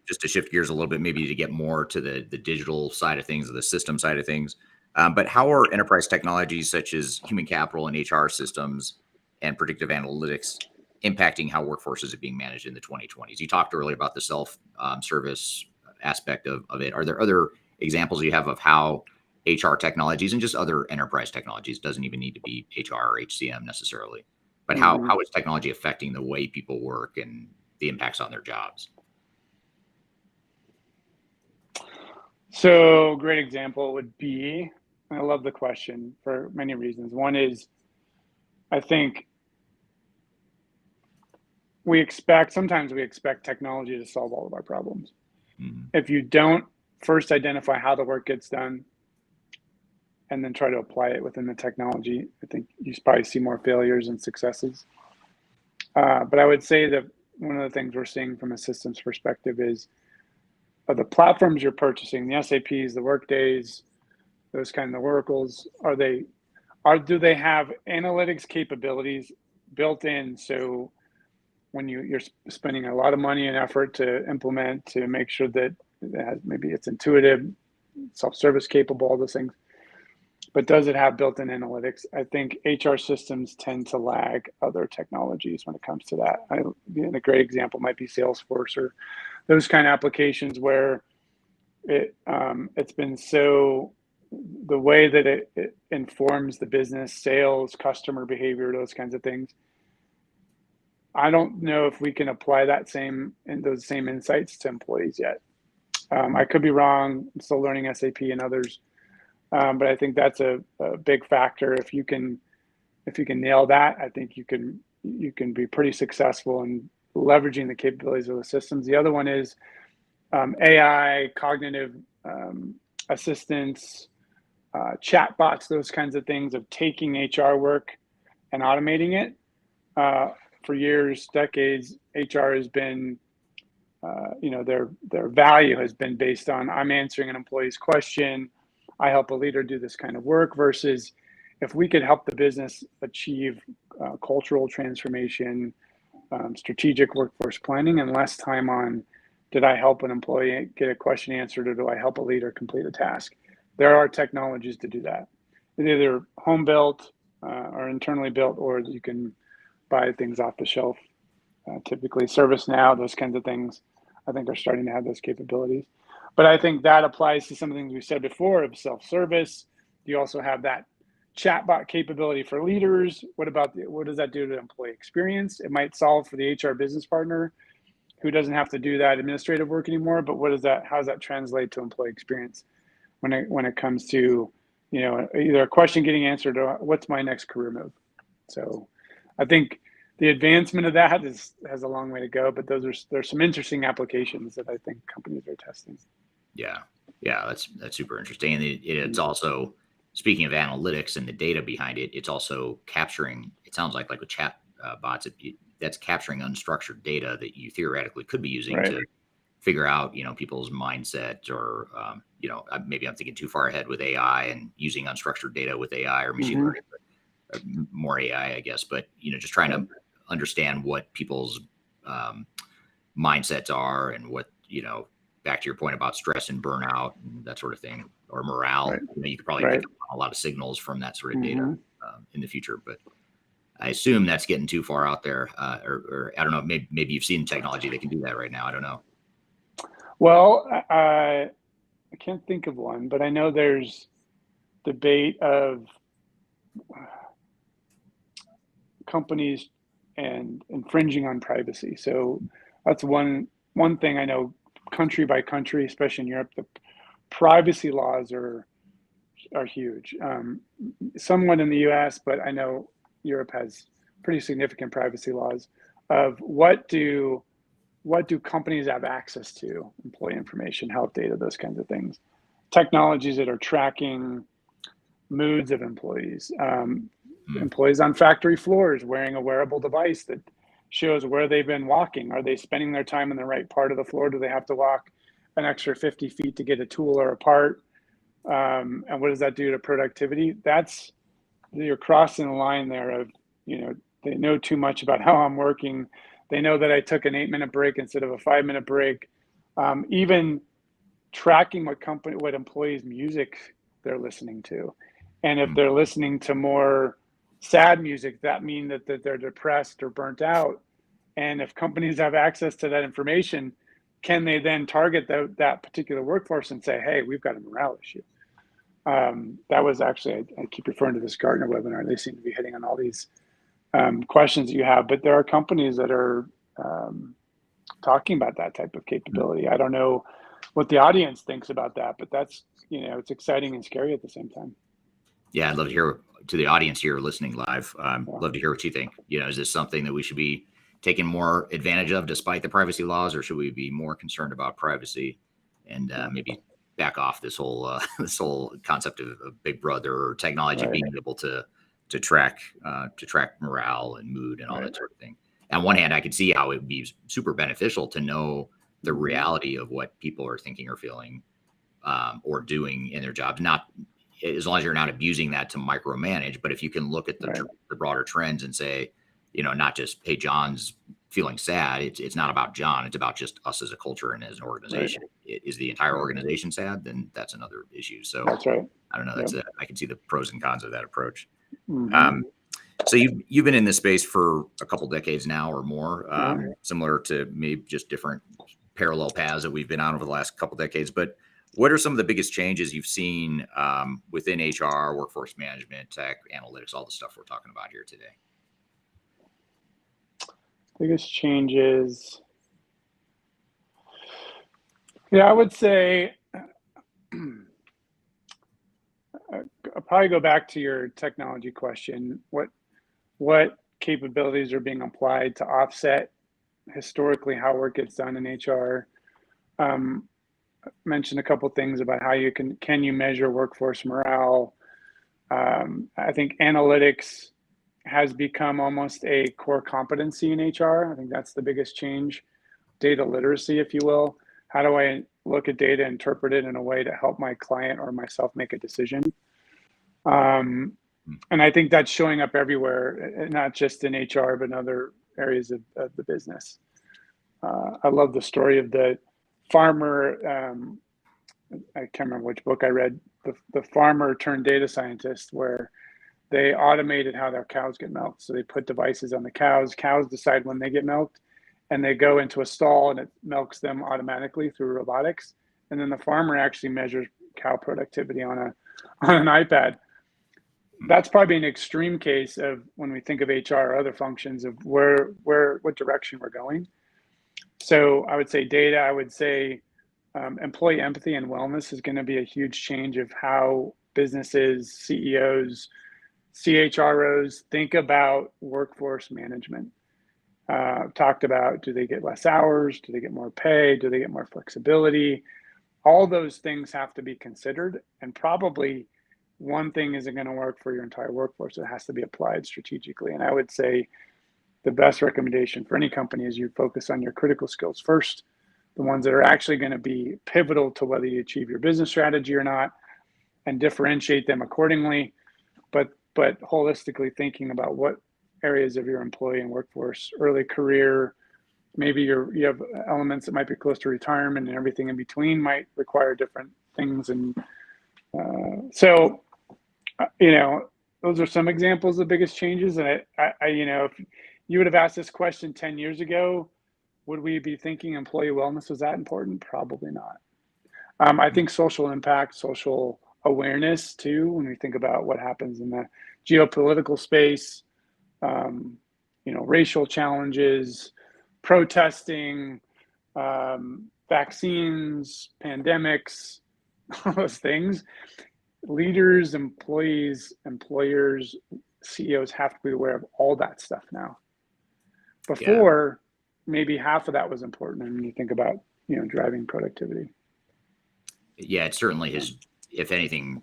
S1: just to shift gears a little bit, maybe to get more to the digital side of things, or the system side of things. But how are enterprise technologies such as human capital and HR systems and predictive analytics impacting how workforces are being managed in the 2020s? You talked earlier about the self-service aspect of it. Are there other examples you have of how HR technologies and just other enterprise technologies, doesn't even need to be HR or HCM necessarily, but how is technology affecting the way people work and the impacts on their jobs?
S2: So great example would be, I love the question for many reasons. One is, I think sometimes we expect technology to solve all of our problems. If you don't first identify how the work gets done and then try to apply it within the technology, I think you probably see more failures and successes. But I would say that one of the things we're seeing from a systems perspective is the platforms you're purchasing, the SAPs, the Workdays, those kind of Oracles, do they have analytics capabilities built in? So when you're spending a lot of money and effort to implement, to make sure that maybe it's intuitive, self-service capable, all those things, but does it have built-in analytics? I think HR systems tend to lag other technologies when it comes to that. A great example might be Salesforce or those kind of applications where it's been so, the way that it informs the business, sales, customer behavior, those kinds of things. I don't know if we can apply those same insights to employees yet. I could be wrong. I'm still learning SAP and others. But I think that's a big factor. If you can nail that, I think you can be pretty successful in leveraging the capabilities of the systems. The other one is AI, cognitive assistance, chatbots, those kinds of things, of taking HR work and automating it. For years, decades, HR has been, their value has been based on, I'm answering an employee's question, I help a leader do this kind of work, versus if we could help the business achieve cultural transformation, strategic workforce planning, and less time on, did I help an employee get a question answered, or do I help a leader complete a task? There are technologies to do that. They're either home built or internally built, or you can buy things off the shelf. Typically ServiceNow, those kinds of things, I think are starting to have those capabilities. But I think that applies to some of the things we said before of self-service. You also have that chatbot capability for leaders. What does that do to employee experience? It might solve for the HR business partner who doesn't have to do that administrative work anymore, but how does that translate to employee experience when it comes to, either a question getting answered or what's my next career move? So I think the advancement of that has a long way to go, but there's some interesting applications that I think companies are testing.
S1: Yeah, that's super interesting. And it's also, speaking of analytics and the data behind it, it's also capturing, it sounds like with chat bots, that's capturing unstructured data that you theoretically could be using to figure out, people's mindset, or, maybe I'm thinking too far ahead with AI and using unstructured data with AI or machine learning, but more AI, I guess. But, just trying to understand what people's mindsets are, and what, back to your point about stress and burnout and that sort of thing, or morale. You could probably pick up a lot of signals from that sort of data in the future. But I assume that's getting too far out there, or I don't know. Maybe you've seen technology that can do that right now. I don't know.
S2: Well, I can't think of one, but I know there's debate of companies and infringing on privacy. So that's one thing I know, country by country, especially in Europe, the privacy laws are huge. Somewhat in the US, but I know Europe has pretty significant privacy laws of what do companies have access to, employee information, health data, those kinds of things. Technologies that are tracking moods of employees, employees on factory floors wearing a wearable device that shows where they've been walking. Are they spending their time in the right part of the floor? Do they have to walk an extra 50 feet to get a tool or a part? And what does that do to productivity? You're crossing the line there of, they know too much about how I'm working. They know that I took an 8-minute break instead of a 5-minute break. Even tracking what employees' music they're listening to. And if they're listening to more sad music, that means that they're depressed or burnt out. And if companies have access to that information, can they then target that particular workforce and say, hey, we've got a morale issue? That was actually, I keep referring to this Gartner webinar. They seem to be hitting on all these questions you have, but there are companies that are talking about that type of capability. I don't know what the audience thinks about that, but that's, it's exciting and scary at the same time.
S1: Yeah, I'd love to hear, to the audience here listening live, love to hear what you think. Is this something that we should be taking more advantage of despite the privacy laws, or should we be more concerned about privacy and maybe back off this whole concept of Big Brother or technology being able to track morale and mood and all that sort of thing? On one hand, I could see how it would be super beneficial to know the reality of what people are thinking or feeling or doing in their jobs, not as long as you're not abusing that to micromanage. But if you can look at the broader trends and say, not just, hey, John's feeling sad. It's not about John. It's about just us as a culture and as an organization. Is the entire organization sad? Then that's another issue. So
S2: that's right.
S1: I don't know. I can see the pros and cons of that approach. So you've been in this space for a couple decades now or more, similar to me, just different parallel paths that we've been on over the last couple decades. But what are some of the biggest changes you've seen within HR, workforce management, tech, analytics, all the stuff we're talking about here today?
S2: Biggest changes. Yeah, I would say I'll probably go back to your technology question. What capabilities are being applied to offset historically how work gets done in HR? Mentioned a couple things about how you can you measure workforce morale. I think analytics has become almost a core competency in HR. I think that's the biggest change. Data literacy, if you will. How do I look at data, interpret it in a way to help my client or myself make a decision? And I think that's showing up everywhere, not just in HR, but in other areas of the business. I love the story of the farmer. I can't remember which book I read, the farmer turned data scientist, where they automated how their cows get milked. So they put devices on the cows. Cows decide when they get milked, and they go into a stall and it milks them automatically through robotics. And then the farmer actually measures cow productivity on an iPad. That's probably an extreme case of when we think of HR or other functions of what direction we're going. So I would say data, I would say employee empathy and wellness is going to be a huge change of how businesses, CEOs, CHROs think about workforce management. Talked about, do they get less hours? Do they get more pay? Do they get more flexibility? All those things have to be considered, and probably one thing isn't going to work for your entire workforce. It has to be applied strategically. And I would say the best recommendation for any company is you focus on your critical skills first, the ones that are actually going to be pivotal to whether you achieve your business strategy or not, and differentiate them accordingly. But holistically thinking about what areas of your employee and workforce, early career, maybe you have elements that might be close to retirement, and everything in between might require different things. And so those are some examples of the biggest changes. And if you would have asked this question 10 years ago, would we be thinking employee wellness was that important? Probably not. I think social impact, social awareness too, when we think about what happens in the geopolitical space, racial challenges, protesting, vaccines, pandemics, all those things. Leaders, employees, employers, CEOs have to be aware of all that stuff now. Before, maybe half of that was important, and when you think about driving productivity.
S1: Yeah, it certainly has, if anything,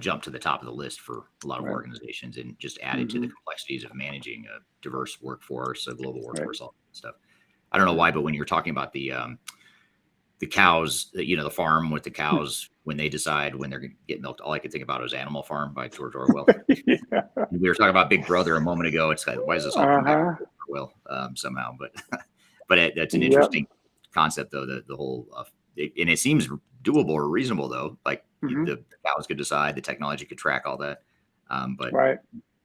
S1: jumped to the top of the list for a lot of organizations, and just added to the complexities of managing a diverse workforce, a global workforce, all that stuff. I don't know why, but when you're talking about the cows, the farm with the cows, when they decide when they're going to get milked, all I could think about was Animal Farm by George Orwell.
S2: Yeah.
S1: We were talking about Big Brother a moment ago. It's like, why is this all come back to Orwell somehow? But that's an interesting concept, though. The whole, and it seems doable or reasonable, though. Like the cows could decide, the technology could track all that. But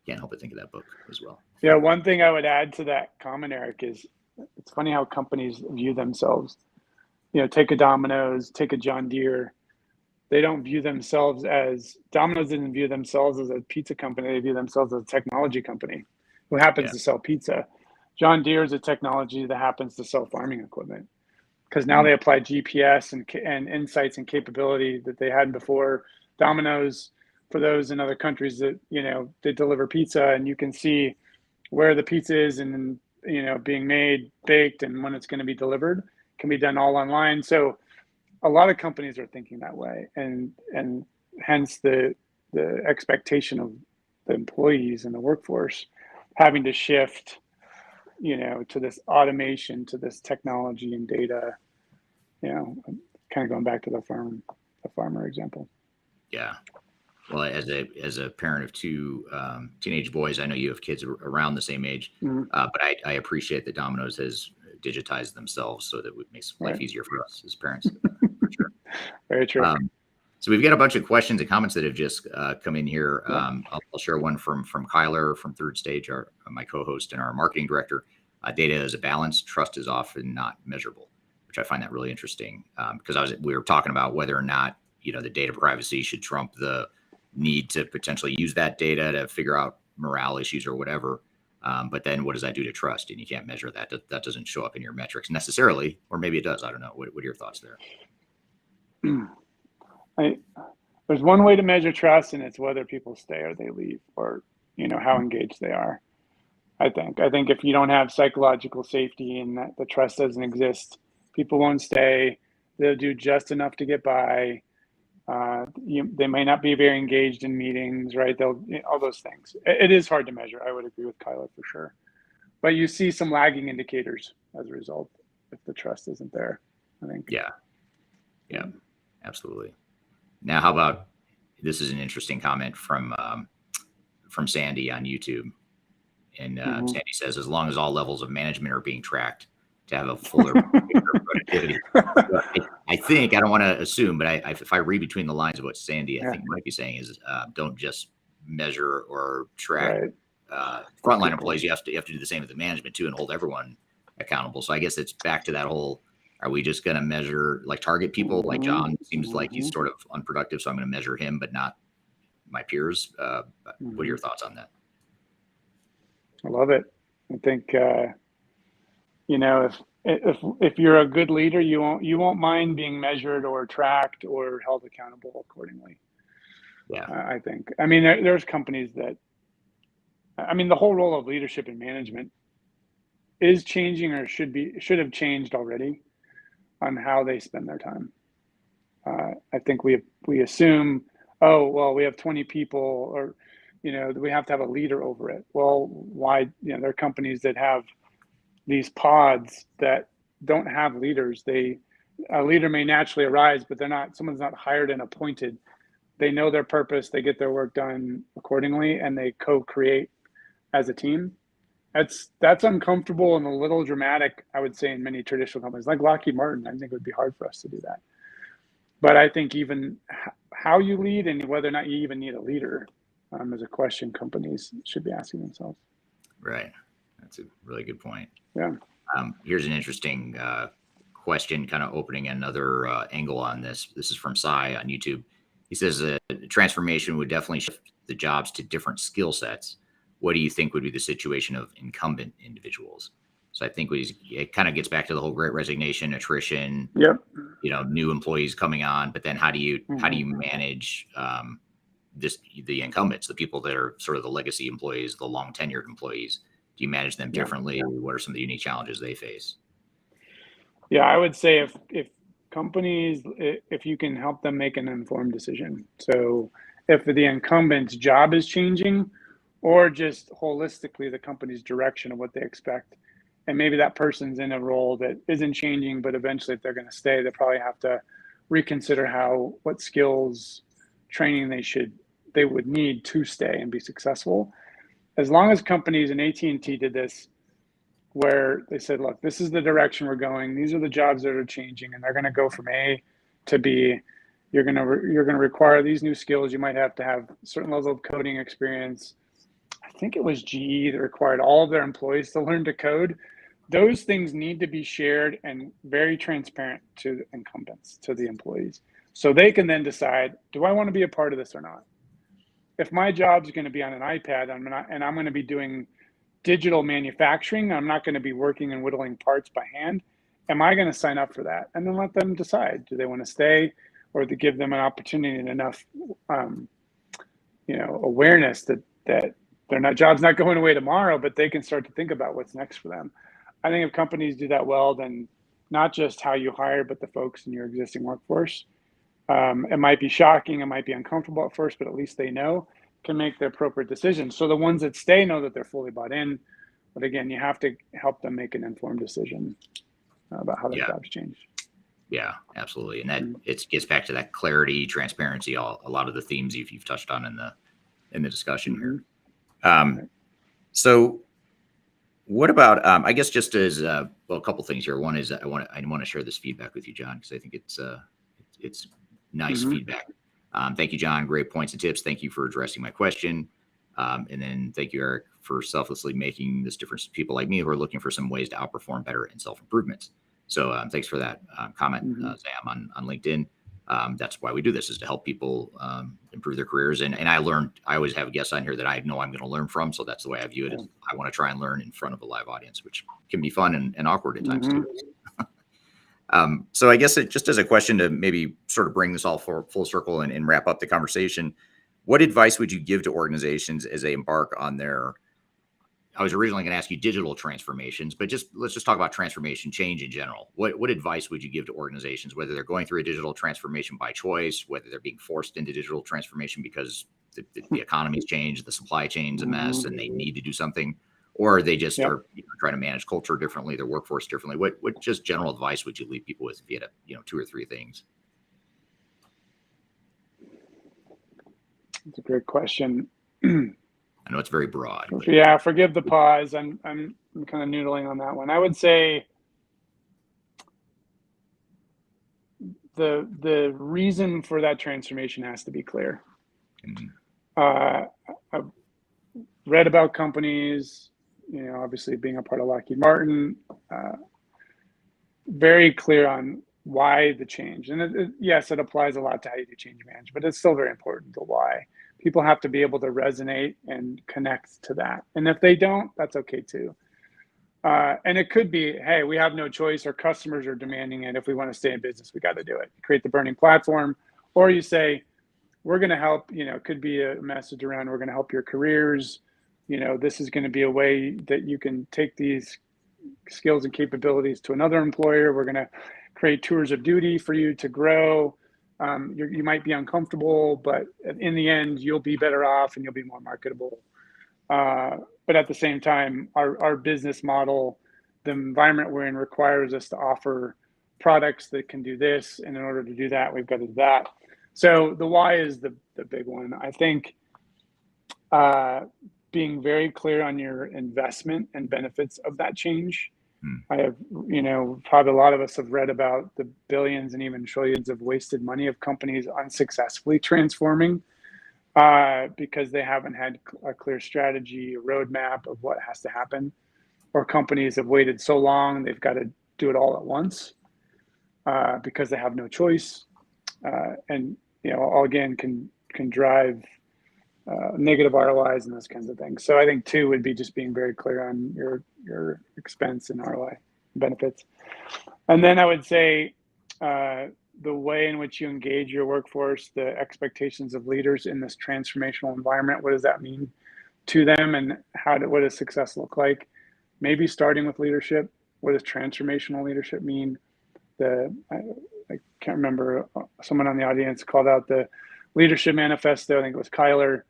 S1: can't help but think of that book as well.
S2: Yeah, one thing I would add to that comment, Eric, is it's funny how companies view themselves. Take a Domino's, take a John Deere. They don't view themselves as, Domino's didn't view themselves as a pizza company. They view themselves as a technology company who happens to sell pizza. John Deere is a technology that happens to sell farming equipment, because now they apply GPS and insights and capability that they hadn't before. Domino's, for those in other countries that, they deliver pizza, and you can see where the pizza is and, being made, baked, and when it's going to be delivered, can be done all online. So a lot of companies are thinking that way, and hence the expectation of the employees and the workforce having to shift, to this automation, to this technology and data, kind of going back to the farmer example.
S1: Yeah. Well, as a parent of two teenage boys, I know you have kids around the same age, but I appreciate that Domino's has digitized themselves so that it makes life easier for us as parents. For sure.
S2: Very true.
S1: So we've got a bunch of questions and comments that have just come in here. I'll share one from Kyler from Third Stage, my co-host and our marketing director. Data is a balance. Trust is often not measurable, which I find that really interesting, because we were talking about whether or not the data privacy should trump the need to potentially use that data to figure out morale issues or whatever. But then what does that do to trust? And you can't measure that. That doesn't show up in your metrics necessarily, or maybe it does. I don't know. What are your thoughts there?
S2: There's one way to measure trust, and it's whether people stay or they leave, or how engaged they are. I think if you don't have psychological safety and that the trust doesn't exist, people won't stay. They'll do just enough to get by. They may not be very engaged in meetings, right? All those things. It is hard to measure. I would agree with Kyla for sure. But you see some lagging indicators as a result if the trust isn't there, I think.
S1: Yeah, absolutely. Now, how about, this is an interesting comment from Sandy on YouTube. And Sandy says, as long as all levels of management are being tracked to have a fuller productivity. I think, I don't want to assume, but if I read between the lines of what Sandy, I think might be saying is, don't just measure or track frontline employees. You have to do the same with the management too, and hold everyone accountable. So I guess it's back to that whole, are we just going to measure, like target people? Like John seems like he's sort of unproductive, so I'm going to measure him, but not my peers. What are your thoughts on that?
S2: I love it. I think, if you're a good leader, you won't mind being measured or tracked or held accountable accordingly.
S1: Yeah.
S2: I think. I mean, there's companies that, the whole role of leadership and management is changing, or should have changed already, on how they spend their time. I think we assume, oh, well, we have 20 people, or we have to have a leader over it. Well, why? There are companies that have these pods that don't have leaders. A leader may naturally arise, but someone's not hired and appointed. They know their purpose, they get their work done accordingly, and they co-create as a team. That's uncomfortable and a little dramatic, I would say, in many traditional companies like Lockheed Martin. I think it would be hard for us to do that. But I think even how you lead and whether or not you even need a leader, is a question companies should be asking themselves.
S1: Right. That's a really good point.
S2: Yeah.
S1: Here's an interesting question, kind of opening another angle on this. This is from Sai on YouTube. He says transformation would definitely shift the jobs to different skill sets. What do you think would be the situation of incumbent individuals? So I think it kind of gets back to the whole Great Resignation, attrition.
S2: Yep.
S1: New employees coming on, but then how do you manage the incumbents, the people that are sort of the legacy employees, the long tenured employees? Do you manage them differently? Yeah. What are some of the unique challenges they face?
S2: Yeah, I would say if companies, if you can help them make an informed decision. So if the incumbent's job is changing, or just holistically the company's direction of what they expect, and maybe that person's in a role that isn't changing, but eventually if they're going to stay, they probably have to reconsider what skills, training they would need to stay and be successful. As long as companies, and AT&T did this, where they said, look, this is the direction we're going. These are the jobs that are changing, and they're going to go from A to B. You're going to require these new skills. You might have to have a certain level of coding experience. I think it was GE that required all of their employees to learn to code. Those things need to be shared and very transparent to the incumbents, to the employees, so they can then decide, do I want to be a part of this or not? If my job's going to be on an iPad and I'm going to be doing digital manufacturing, I'm not going to be working and whittling parts by hand, am I going to sign up for that? And then let them decide, do they want to stay, or to give them an opportunity and enough awareness that their job's not going away tomorrow, but they can start to think about what's next for them. I think if companies do that well, then not just how you hire, but the folks in your existing workforce. It might be shocking, it might be uncomfortable at first, but at least they can make the appropriate decisions. So the ones that stay know that they're fully bought in. But again, you have to help them make an informed decision about how their jobs change.
S1: Yeah, absolutely. And that it gets back to that clarity, transparency, a lot of the themes you've touched on in the discussion here. So what about, I guess just as, a couple things here. One is I want to share this feedback with you, John, because I think it's nice feedback. Thank you, John. Great points and tips. Thank you for addressing my question. And then thank you, Eric, for selflessly making this difference to people like me who are looking for some ways to outperform better in self-improvements. So thanks for that comment, Sam, on LinkedIn. That's why we do this, is to help people improve their careers. And I always have guests on here that I know I'm going to learn from. So that's the way I view it. Is I want to try and learn in front of a live audience, which can be fun and awkward at times too. So I guess just as a question to maybe sort of bring this all full circle and wrap up the conversation, what advice would you give to organizations as they embark on I was originally going to ask you digital transformations, but let's just talk about transformation change in general. What advice would you give to organizations, whether they're going through a digital transformation by choice, whether they're being forced into digital transformation because the economy's changed, the supply chain's a mess, and they need to do something, or they just are trying to manage culture differently, their workforce differently? What just general advice would you leave people with if you had 2 or 3 things?
S2: That's a great question.
S1: I know it's very broad.
S2: But. Yeah, forgive the pause. I'm kind of noodling on that one. I would say the reason for that transformation has to be clear. I've read about companies, obviously being a part of Lockheed Martin, very clear on why the change. And yes, it applies a lot to how you do change management, but it's still very important, the why. People have to be able to resonate and connect to that. And if they don't, that's okay too. And it could be, hey, we have no choice. Our customers are demanding it. If we want to stay in business, we got to do it. Create the burning platform. Or you say, we're going to help, it could be a message around, we're going to help your careers. This is going to be a way that you can take these skills and capabilities to another employer. We're going to create tours of duty for you to grow. You might be uncomfortable, but in the end, you'll be better off and you'll be more marketable. But at the same time, our business model, the environment we're in, requires us to offer products that can do this. And in order to do that, we've got to do that. So the why is the big one. I think being very clear on your investment and benefits of that change. I have, probably a lot of us have read about the billions and even trillions of wasted money of companies unsuccessfully transforming. because they haven't had a clear strategy, a roadmap of what has to happen, or companies have waited so long they've got to do it all at once because they have no choice, and all again can drive negative ROIs and those kinds of things. So I think 2 would be just being very clear on your expense and ROI benefits. And then I would say the way in which you engage your workforce, the expectations of leaders in this transformational environment, what does that mean to them, and what does success look like? Maybe starting with leadership. What does transformational leadership mean? I can't remember, someone on the audience called out the leadership manifesto. I think it was Kyler.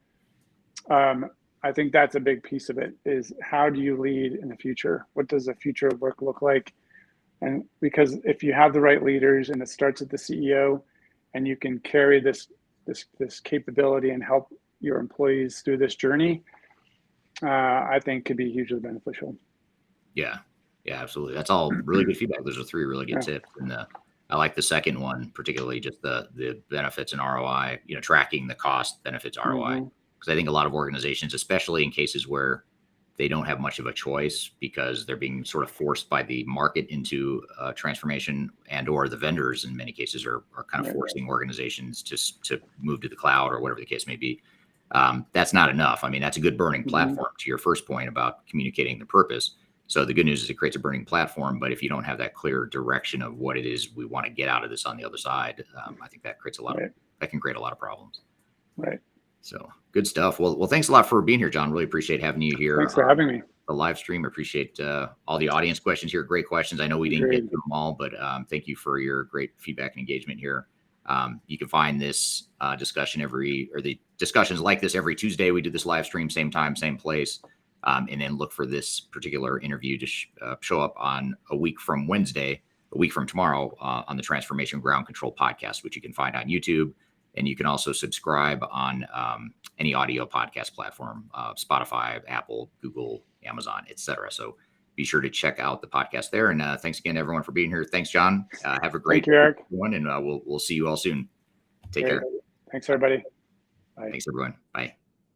S2: I think that's a big piece of it, is how do you lead in the future? What does the future of work look like? And because if you have the right leaders, and it starts at the CEO, and you can carry this capability and help your employees through this journey, I think could be hugely beneficial.
S1: Yeah, absolutely. That's all really good feedback. Those are 3 really good tips. And I like the second one, particularly just the benefits and ROI, tracking the cost, benefits, ROI. Because I think a lot of organizations, especially in cases where they don't have much of a choice because they're being sort of forced by the market into transformation, and or the vendors in many cases are kind of forcing organizations to move to the cloud or whatever the case may be. That's not enough. I mean, that's a good burning platform to your first point about communicating the purpose. So the good news is it creates a burning platform, but if you don't have that clear direction of what it is we want to get out of this on the other side, I think that creates that can create a lot of problems.
S2: Right.
S1: So good stuff. Well, thanks a lot for being here, John. Really appreciate having you here.
S2: Thanks for having me.
S1: The live stream. Appreciate all the audience questions here. Great questions. I know we didn't get to them all, but thank you for your great feedback and engagement here. You can find this discussion the discussions like this every Tuesday. We do this live stream, same time, same place. And then look for this particular interview to show up on a week from Wednesday, a week from tomorrow, on the Transformation Ground Control podcast, which you can find on YouTube. And you can also subscribe on any audio podcast platform, Spotify, Apple, Google, Amazon, etc. So be sure to check out the podcast there. And thanks again, everyone, for being here. Thanks, John. Have a great one, and we'll see you all soon. Take care.
S2: Thanks, everybody. Bye.
S1: Thanks, everyone. Bye.